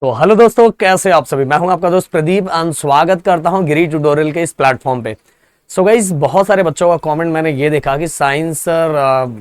तो हेलो दोस्तों, कैसे आप सभी। मैं हूं आपका दोस्त प्रदीप एंड स्वागत करता हूं गिरी ट्यूटोरियल के इस प्लेटफॉर्म पे। सो गाइस, बहुत सारे बच्चों का कमेंट मैंने ये देखा कि साइंस सर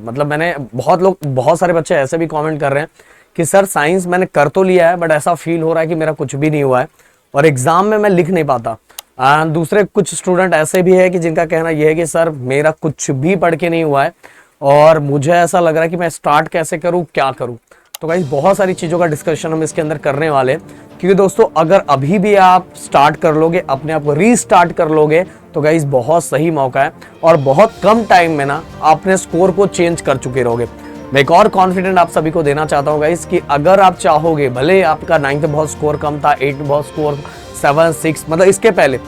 मतलब मैंने बहुत सारे बच्चे ऐसे भी कमेंट कर रहे हैं कि सर साइंस मैंने कर तो लिया है बट ऐसा फील हो रहा है कि मेरा कुछ भी नहीं हुआ है और एग्जाम में मैं लिख नहीं पाता। दूसरे कुछ स्टूडेंट ऐसे भी है कि जिनका कहना यह है कि सर मेरा कुछ भी पढ़ के नहीं हुआ है और मुझे ऐसा लग रहा है कि मैं स्टार्ट कैसे करूं, क्या करूं। तो गाइस, बहुत सारी चीज़ों का डिस्कशन हम इसके अंदर करने वाले हैं, क्योंकि दोस्तों अगर अभी भी आप स्टार्ट कर लोगे, अपने आप को रीस्टार्ट कर लोगे, तो गाइस बहुत सही मौका है और बहुत कम टाइम में ना अपने स्कोर को चेंज कर चुके रहोगे। मैं एक और कॉन्फिडेंट आप सभी को देना चाहता हूँ गाइस कि अगर आप चाहोगे, भले आपका 9th में बहुत स्कोर कम था, 8 में बहुत स्कोर 7, 6 मतलब इसके पहले,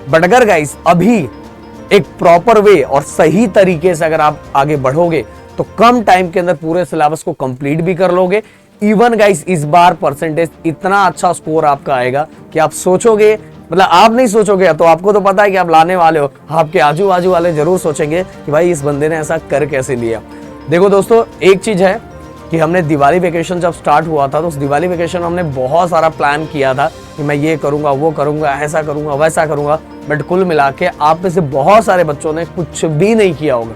बट अगर गाइस अभी एक प्रॉपर वे और सही तरीके से अगर आप आगे बढ़ोगे तो कम टाइम के अंदर पूरे सिलेबस को कंप्लीट भी कर लोगे। इवन गाइस इस बार परसेंटेज इतना अच्छा स्कोर आपका आएगा कि आप सोचोगे, मतलब आप नहीं सोचोगे तो आपको तो पता है कि आप लाने वाले हो, आपके आजू बाजू वाले जरूर सोचेंगे कि भाई इस बंदे ने ऐसा कर कैसे लिया। देखो दोस्तों, एक चीज है कि हमने दिवाली वेकेशन जब स्टार्ट हुआ था तो उस दिवाली वेकेशन में हमने बहुत सारा प्लान किया था कि मैं ये करूंगा, वो करूंगा, ऐसा करूंगा, वैसा करूंगा, बट कुल मिला के आप में से बहुत सारे बच्चों ने कुछ भी नहीं किया होगा।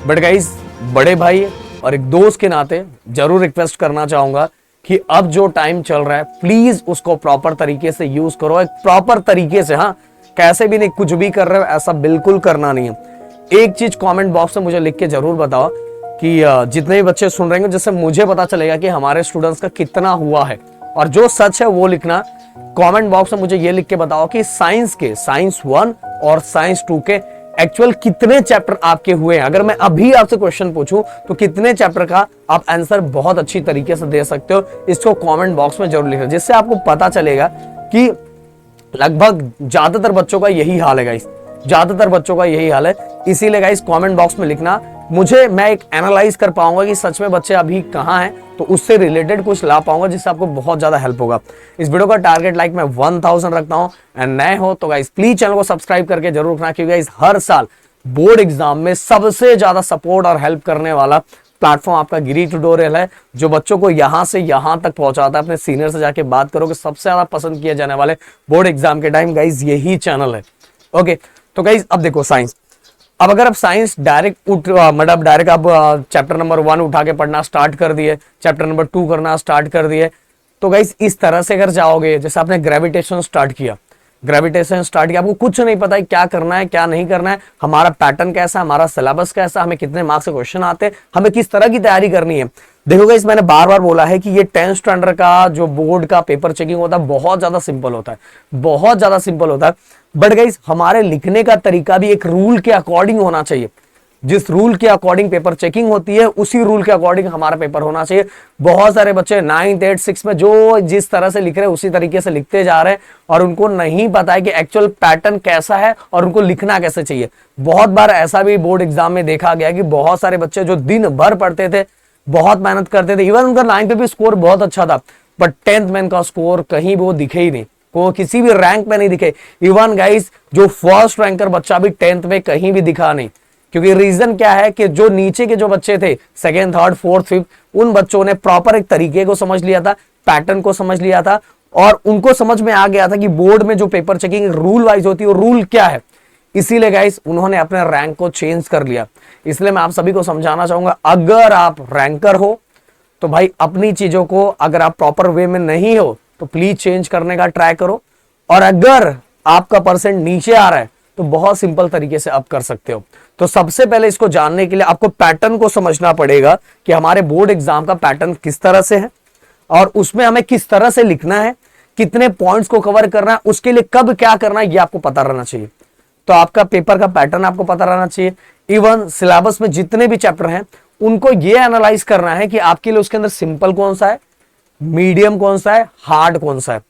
बट गाइस, बड़े भाई और एक दोस्त के नाते जरूर रिक्वेस्ट करना चाहूंगा कि अब जो टाइम चल रहा है प्लीज उसको प्रॉपर तरीके से यूज करो, एक प्रॉपर तरीके से। हाँ, कैसे भी नहीं, कुछ भी कर रहे हो ऐसा बिल्कुल करना नहीं है। एक चीज कमेंट बॉक्स में मुझे लिख के जरूर बताओ कि जितने भी बच्चे सुन रहे हैं, जिससे मुझे पता चलेगा कि हमारे स्टूडेंट्स का कितना हुआ है, और जो सच है वो लिखना। कमेंट बॉक्स में मुझे ये लिख के बताओ कि साइंस 1 और साइंस 2 के एक्चुअल कितने चैप्टर आपके हुए हैं। अगर मैं अभी आपसे क्वेश्चन पूछूं तो कितने चैप्टर का आप आंसर बहुत अच्छी तरीके से दे सकते हो, इसको कमेंट बॉक्स में जरूर लिखना, जिससे आपको पता चलेगा कि लगभग ज्यादातर बच्चों का यही हाल है गाइस, ज्यादातर बच्चों का यही हाल है। इसीलिए गाइस कमेंट बॉक्स में लिखना, मैं एक एनालाइज कर पाऊंगा कि सच में बच्चे अभी कहां हैं, तो उससे रिलेटेड कुछ ला पाऊंगा जिससे आपको बहुत ज्यादा हेल्प होगा। इस वीडियो का टारगेट लाइक मैं 1000 रखता हूं एंड नए हो तो गाइस प्लीज चैनल को सब्सक्राइब करके जरूर रखना, क्योंकि गाइस हर साल बोर्ड एग्जाम में सबसे ज्यादा सपोर्ट और हेल्प करने वाला प्लेटफॉर्म आपका गिरी ट्यूटोरियल है, जो बच्चों को यहां से यहां तक पहुंचाता है। अपने सीनियर से जाके बात करो कि सबसे ज्यादा पसंद किए जाने वाले बोर्ड एग्जाम के टाइम गाइस यही चैनल है। ओके, तो गाइस अब देखो साइंस, अब अगर आप साइंस डायरेक्ट आप चैप्टर नंबर 1 उठा के पढ़ना स्टार्ट कर दिए, चैप्टर नंबर 2 करना स्टार्ट कर दिए, तो गाइस इस तरह से अगर जाओगे, जैसे आपने ग्रेविटेशन स्टार्ट किया, आपको कुछ नहीं पता है क्या करना है क्या नहीं करना है, हमारा पैटर्न कैसा है, हमारा सिलेबस कैसा, हमें कितने मार्क्स के क्वेश्चन आते हैं, हमें किस तरह की तैयारी करनी है। देखो गाइस, मैंने बार बार बोला है कि ये 10th स्टैंडर्ड का जो बोर्ड का पेपर चेकिंग होता है बहुत ज्यादा सिंपल होता है, बहुत ज्यादा सिंपल होता है। बट गाइस, हमारे लिखने का तरीका भी एक रूल के अकॉर्डिंग होना चाहिए। जिस रूल के अकॉर्डिंग पेपर चेकिंग होती है उसी रूल के अकॉर्डिंग हमारा पेपर होना चाहिए। बहुत सारे बच्चे 9th 8 6 में जो जिस तरह से लिख रहे हैं उसी तरीके से लिखते जा रहे हैं और उनको नहीं पता है कि एक्चुअल पैटर्न कैसा है और उनको लिखना कैसे चाहिए। बहुत बार ऐसा भी बोर्ड एग्जाम में देखा गया कि बहुत सारे बच्चे जो दिन भर पढ़ते थे, बहुत मेहनत करते थे, इवन उनका 9th में भी स्कोर बहुत अच्छा था, बट 10th में इनका स्कोर कहीं वो दिखे ही नहीं, को किसी भी रैंक में नहीं दिखे। इवन गाइस, जो फर्स्ट रैंकर बच्चा भी 10th में कहीं भी दिखा नहीं, क्योंकि रीजन क्या है कि जो नीचे के जो बच्चे थे 2nd 3rd 4th 5th, उन बच्चों ने प्रॉपर एक तरीके को समझ लिया था, पैटर्न को समझ लिया था और उनको समझ में आ गया था कि बोर्ड में जो पेपर चेकिंग रूल वाइज होती है वो रूल क्या है। इसीलिए गाइस उन्होंने अपने रैंक को चेंज कर लिया। इसलिए मैं आप सभी को समझाना चाहूंगा, अगर आप रैंकर हो तो भाई अपनी चीजों को, अगर आप प्रॉपर वे में नहीं हो तो प्लीज चेंज करने का ट्राई करो, और अगर आपका परसेंट नीचे आ रहा है तो बहुत सिंपल तरीके से आप कर सकते हो। तो सबसे पहले इसको जानने के लिए आपको पैटर्न को समझना पड़ेगा कि हमारे बोर्ड एग्जाम का पैटर्न किस तरह से है और उसमें हमें किस तरह से लिखना है, कितने पॉइंट्स को कवर करना है, उसके लिए कब क्या करना है, ये आपको पता रहना चाहिए। तो आपका पेपर का पैटर्न आपको पता रहना चाहिए। इवन सिलेबस में जितने भी चैप्टर हैं उनको ये एनालाइज करना है कि आपके लिए उसके अंदर सिंपल कौन सा है, मीडियम कौन सा है, हार्ड कौन सा है।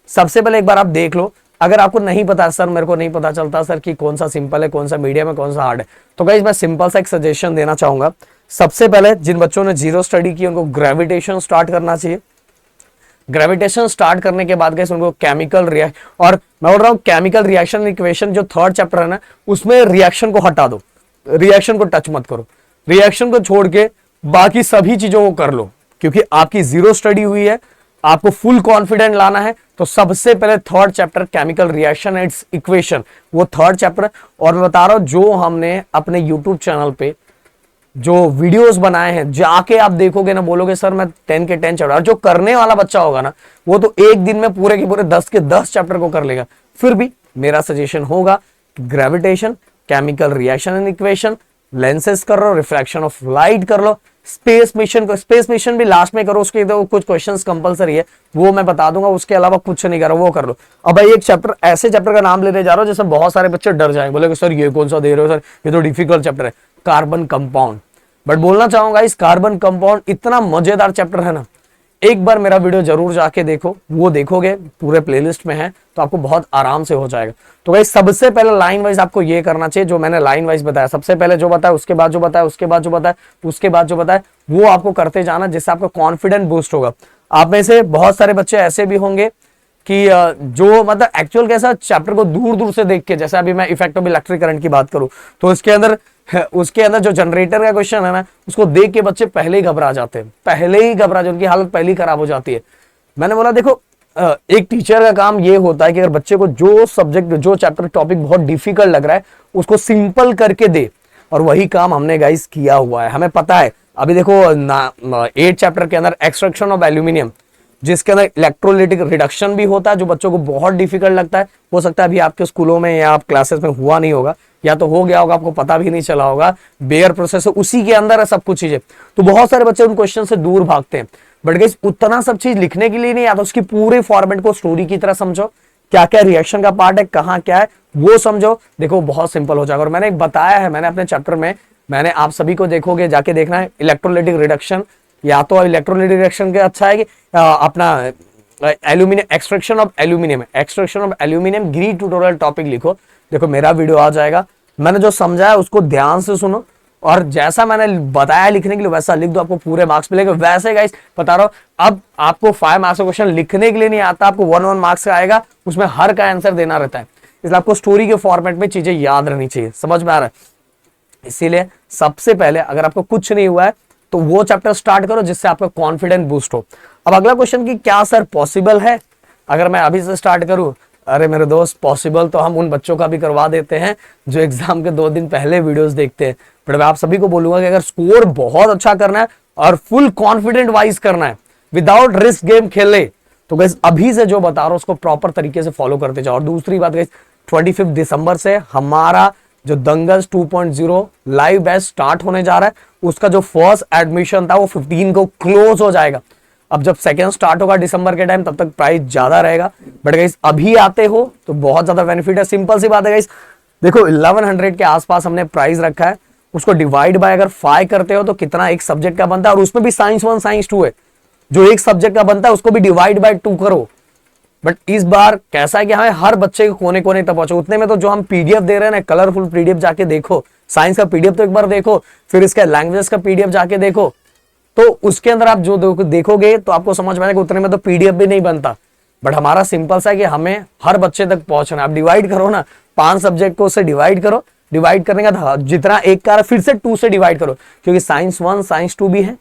सबसे पहले एक बार आप देख लो, अगर आपको नहीं पता सर, मेरे को नहीं पता चलता सर कि कौन सा सिंपल है, कौन सा मीडियम है, कौन सा हार्ड है, तो गाइस मैं सिंपल सा एक सजेशन देना चाहूंगा। सबसे पहले जिन बच्चों ने जीरो स्टडी की उनको ग्रेविटेशन स्टार्ट करना चाहिए। ग्रेविटेशन स्टार्ट करने के बाद गाइस उनको केमिकल रिएक्शन, और मैं बोल रहा हूं केमिकल रिएक्शन इक्वेशन जो 3rd चैप्टर है ना, उसमें रिएक्शन को हटा दो, रिएक्शन को टच मत करो, रिएक्शन को छोड़ के बाकी सभी चीजों को कर लो, क्योंकि आपकी जीरो स्टडी हुई है आपको फुल कॉन्फिडेंट लाना है तो सबसे पहले third chapter chemical reaction and it's equation, वो थर्ड चैप्टर। और मैं बता रहा हूं जो हमने अपने यूट्यूब चैनल पे जो वीडियोस बनाए हैं, जाके आप देखोगे ना, बोलोगे सर मैं 10 के 10 चैप्टर। जो करने वाला बच्चा होगा ना, वो तो एक दिन में पूरे के पूरे 10 के 10 चैप्टर को कर लेगा। फिर भी मेरा सजेशन होगा gravitation, chemical reaction and equation, lenses कर लो, रिफ्रैक्शन ऑफ लाइट कर लो, स्पेस मिशन को, स्पेस मिशन भी लास्ट में करो, उसके तो कुछ क्वेश्चंस कंपलसरी है, वो मैं बता दूंगा, उसके अलावा कुछ नहीं करो, वो कर लो। अब भाई एक चैप्टर, ऐसे चैप्टर का नाम लेने जा रहा हूं जिसमें बहुत सारे बच्चे डर जाएंगे, बोले सर ये कौन सा दे रहे हो सर, ये तो डिफिकल्ट चैप्टर है, कार्बन कंपाउंड। बट बोलना चाहूंगा इस कार्बन कंपाउंड इतना मजेदार चैप्टर है ना, एक बार मेरा वीडियो जरूर जाके देखो, वो देखोगे पूरे प्लेलिस्ट में है तो आपको बहुत आराम से हो जाएगा। तो भाई सबसे पहले लाइन वाइज आपको ये करना चाहिए जो मैंने लाइन वाइज बताया, सबसे पहले जो बताया, उसके बाद जो बताया, उसके बाद जो बताया, उसके बाद जो बताया, वो आपको करते जाना, जिससे आपका कॉन्फिडेंस बूस्ट होगा। आप में से बहुत सारे बच्चे ऐसे भी होंगे कि जो मतलब एक्चुअल कैसा चैप्टर को दूर दूर से देख के, जैसे अभी मैं इफेक्ट ऑफ इलेक्ट्रिक करंट की बात करूं तो उसके अंदर जो जनरेटर का क्वेश्चन है ना, उसको देख के बच्चे पहले ही घबरा जाते हैं, पहले ही घबरा जाते, उनकी हालत पहले ही खराब हो जाती है। मैंने बोला देखो एक टीचर का काम ये होता है कि अगर बच्चे को जो सब्जेक्ट, जो चैप्टर टॉपिक बहुत डिफिकल्ट लग रहा है उसको सिंपल करके दे, और वही काम हमने गाइस किया हुआ है। हमें पता है अभी देखो 8 चैप्टर के अंदर एक्सट्रैक्शन ऑफ एल्यूमिनियम, जिसके अंदर इलेक्ट्रोलाइटिक रिडक्शन भी होता है, जो बच्चों को बहुत डिफिकल्ट लगता है। हो सकता है अभी आपके स्कूलों में या आप क्लासेस में हुआ नहीं होगा, या तो हो गया होगा आपको पता भी नहीं चला होगा। बेयर प्रोसेस उसी के अंदर है सब कुछ चीजें, तो बहुत सारे बच्चे उन क्वेश्चन से दूर भागते हैं। बट गाइस उतना सब चीज लिखने के लिए नहीं आता, उसकी पूरे फॉर्मेट को स्टोरी की तरह समझो, क्या क्या रिएक्शन का पार्ट है, कहाँ क्या है वो समझो, देखो बहुत सिंपल हो जाएगा। और मैंने बताया है, मैंने अपने चैप्टर में, मैंने आप सभी को देखोगे जाके देखना है, इलेक्ट्रोलाइटिक रिडक्शन, या तो इलेक्ट्रोलाइटिक रिडक्शन के अच्छा है कि अपना aluminium, extraction of aluminium, extraction of aluminium ग्री ट्यूटोरियल टॉपिक लिखो, देखो मेरा वीडियो आ जाएगा। मैंने जो समझाया उसको ध्यान से सुनो, और जैसा मैंने बताया लिखने के लिए वैसा लिख दो, आपको पूरे मार्क्स मिलेंगे। वैसे गाइस बता रहा हूं, अब आपको 5 मार्क्स का क्वेश्चन लिखने के लिए नहीं आता, आपको 1 मार्क्स का आएगा, उसमें हर का आंसर देना रहता है, इसलिए आपको स्टोरी के फॉर्मेट में चीजें याद रहनी चाहिए। समझ में आ रहा है? इसीलिए सबसे पहले अगर आपको कुछ नहीं हुआ है तो वो चैप्टर स्टार्ट करो जिससे आपका कॉन्फिडेंस बूस्ट हो। अब अगला क्वेश्चन कि क्या सर पॉसिबल है अगर मैं अभी से स्टार्ट करूं? अरे मेरे दोस्त, पॉसिबल तो हम उन बच्चों का भी करवा देते हैं जो एग्जाम के 2 दिन पहले वीडियोस देखते हैं। बट मैं आप सभी को बोलूंगा कि अगर स्कोर बहुत अच्छा करना है और फुल कॉन्फिडेंट वाइज करना है, विदाउट रिस्क गेम खेले, तो गाइस अभी से जो बता रहा हूं उसको प्रॉपर तरीके से फॉलो करते जाओ। और दूसरी बात गाइस, 25 दिसंबर से हमारा जो दंगल 2.0 लाइव बैच स्टार्ट होने जा रहा है, उसका जो फर्स्ट एडमिशन था वो 15 को क्लोज हो जाएगा। अब जब सेकेंड स्टार्ट होगा दिसंबर के टाइम, तब तक प्राइस ज्यादा रहेगा। बट गाइस अभी आते हो तो बहुत ज्यादा बेनिफिट है। सिंपल सी बात है गाइस, देखो 1100 के आसपास हमने प्राइस रखा है, उसको डिवाइड बाय अगर 5 करते हो तो कितना एक सब्जेक्ट का बनता है, और उसमें भी साइंस 1 साइंस 2 है, जो एक सब्जेक्ट का बनता है उसको भी डिवाइड बाय 2 करो। बट इस बार कैसा है कि हमें हर बच्चे के कोने कोने तक पहुंचो। उतने में तो जो हम पीडीएफ दे रहे हैं ना, कलरफुल पीडीएफ जाके देखो, साइंस का पीडीएफ तो एक बार देखो, फिर इसका लैंग्वेज का पीडीएफ जाके देखो, तो उसके अंदर आप जो देखोगे तो आपको समझ में आएगा उतने में तो पीडीएफ भी नहीं बनता। बट हमारा सिंपल सा है कि हमें हर बच्चे तक पहुंचना है। आप डिवाइड करो ना, 5 सब्जेक्ट को उससे डिवाइड करो, डिवाइड करने का जितना एक का फिर से 2 से डिवाइड करो, क्योंकि साइंस 1 साइंस 2 भी है,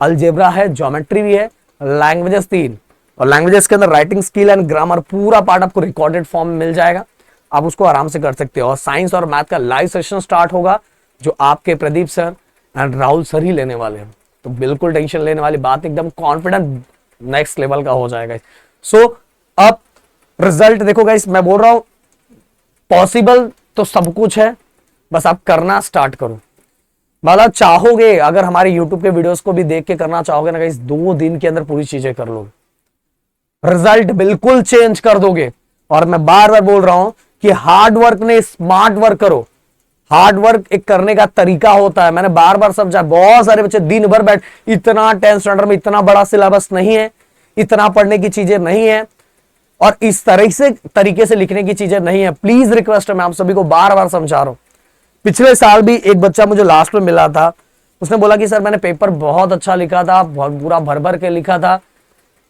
अलजेब्रा है, ज्योमेट्री भी है, लैंग्वेजेस 3, और लैंग्वेजेस के अंदर राइटिंग स्किल एंड ग्रामर पूरा पार्ट आपको रिकॉर्डेड फॉर्म में मिल जाएगा, आप उसको आराम से कर सकते हो। और साइंस और मैथ का लाइव सेशन स्टार्ट होगा, जो आपके Pradeep sir and Rahul sir ही लेने वाले हैं, तो बिल्कुल टेंशन लेने वाली बात, एकदम कॉन्फिडेंट नेक्स्ट लेवल का हो जाएगा। सो अब रिजल्ट देखो गाइस, मैं बोल रहा हूं पॉसिबल तो सब कुछ है, बस आप करना स्टार्ट करो। मतलब चाहोगे, अगर हमारे यूट्यूब के वीडियोस को भी देख के करना चाहोगे ना गाइस, 2 दिन के अंदर पूरी चीजें कर लोगे, रिजल्ट बिल्कुल चेंज कर दोगे। और मैं बार बार बोल रहा हूं कि हार्ड वर्क नहीं, स्मार्ट वर्क करो। हार्ड वर्क एक करने का तरीका होता है, मैंने बार बार समझा। बहुत सारे बच्चे दिन भर बैठ, इतना 10th स्टैंडर्ड में इतना बड़ा सिलेबस नहीं है, इतना पढ़ने की चीजें नहीं है, और इस तरह से तरीके से लिखने की चीजें नहीं है। प्लीज रिक्वेस्ट है, मैं आप सभी को बार बार समझा रहा हूं। पिछले साल भी एक बच्चा मुझे लास्ट में मिला था, उसने बोला कि सर मैंने पेपर बहुत अच्छा लिखा था, बहुत पूरा भर भर के लिखा था,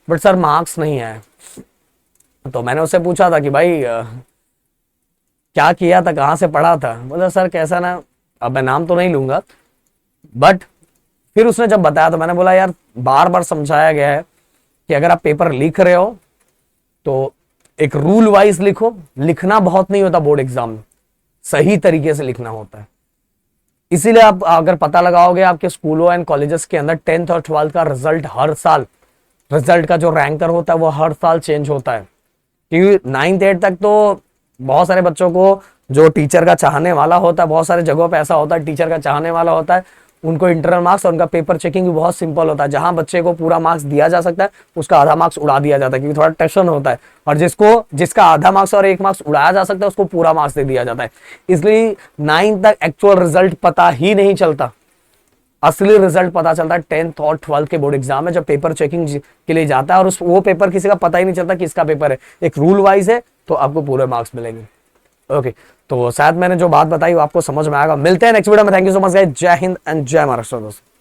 बट सर मार्क्स नहीं आए। तो मैंने उससे पूछा था कि भाई क्या किया था, कहां से पढ़ा था? बोला सर कैसा ना, अब मैं नाम तो नहीं लूंगा, बट फिर उसने जब बताया तो मैंने बोला यार बार बार समझाया गया है कि अगर आप पेपर लिख रहे हो तो एक रूल वाइज लिखो। लिखना बहुत नहीं होता बोर्ड एग्जाम में, सही तरीके से लिखना होता है। इसीलिए आप अगर पता लगाओगे आपके स्कूलों एंड कॉलेजेस के अंदर 10th और 12th का रिजल्ट हर साल, रिजल्ट का जो रैंकर होता है वो हर साल चेंज होता है। क्योंकि 9th 8th तक तो बहुत सारे बच्चों को जो टीचर का चाहने वाला होता है, बहुत सारे जगहों पे ऐसा होता है टीचर का चाहने वाला होता है, उनको इंटरनल मार्क्स और उनका पेपर चेकिंग भी बहुत सिंपल होता है। जहां बच्चे को पूरा मार्क्स दिया जा सकता है उसका आधा मार्क्स उड़ा दिया जाता है, क्योंकि थोड़ा टेंशन होता है। और जिसका आधा मार्क्स और 1 मार्क्स उड़ाया जा सकता है उसको पूरा मार्क्स दे दिया जाता है। इसलिए 9th तक एक्चुअल रिजल्ट पता ही नहीं चलता। असली रिजल्ट पता चलता है 10th और 12th के बोर्ड एग्जाम में, जब पेपर चेकिंग के लिए जाता है और वो पेपर किसी का पता ही नहीं चलता किसका पेपर है। एक रूल वाइज है तो आपको पूरे मार्क्स मिलेंगे। ओके, तो शायद मैंने जो बात बताई वो आपको समझ में आएगा। मिलते हैं नेक्स्ट वीडियो में। Thank you so much guys. जय हिंद एंड जय महाराष्ट्र दोस्तों।